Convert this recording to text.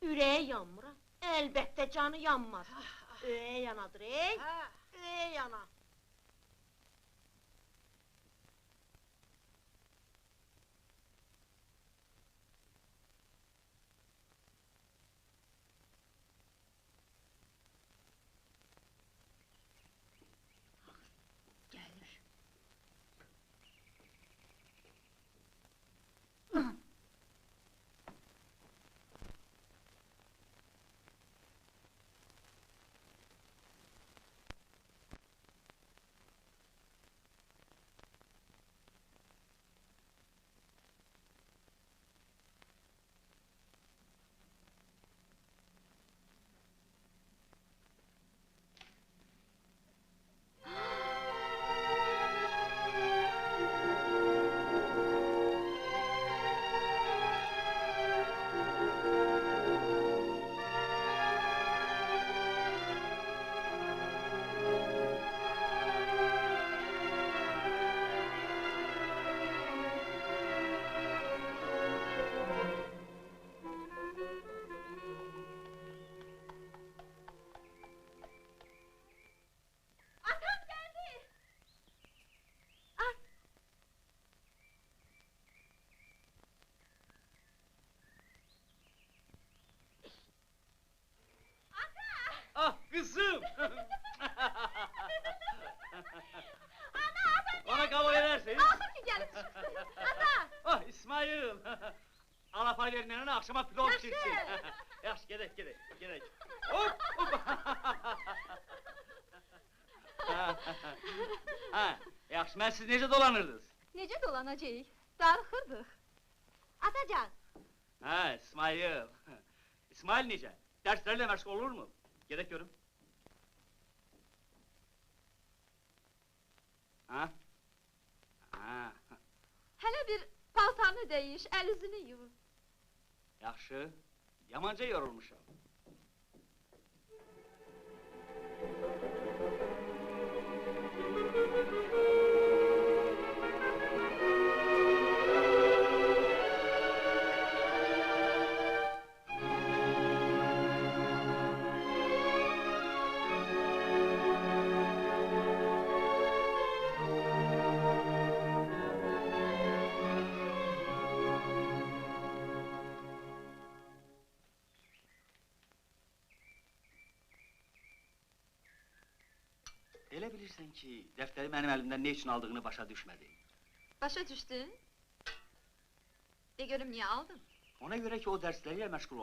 Ürəyi yanmır, əlbəttə canı yanmaz. Ürəyi yanadır, ey! Ürəyi yana. Gəlir. Ah kızım! Bana kabul edersiniz. Axır ki gəlib çıxdı. Ata! Ah İsmail! Alapar vermeyene akşama pilov pişirsin. Yaxşı, gedek, gedek, gedek. Hop, hop! Ha, yaxşı, mən siz necə dolanırdınız? Necə dolanacağıq? Darıxırdıq. Atacan! Ha, İsmail! İsmail necə? Derslerle meşgul olur mu? Gedek görüm. Ha? Ha? Hələ bir paltarını dəyiş, əl üzünü yuv. Yaxşı, yamanca yorulmuşam. Elə bilirsən ki, dəftəri mənim əlimdən ne üçün aldığını başa düşmədi. Başa düşdün? De görüm niyə aldın? Ona görə ki, o dərsləriyle məşğul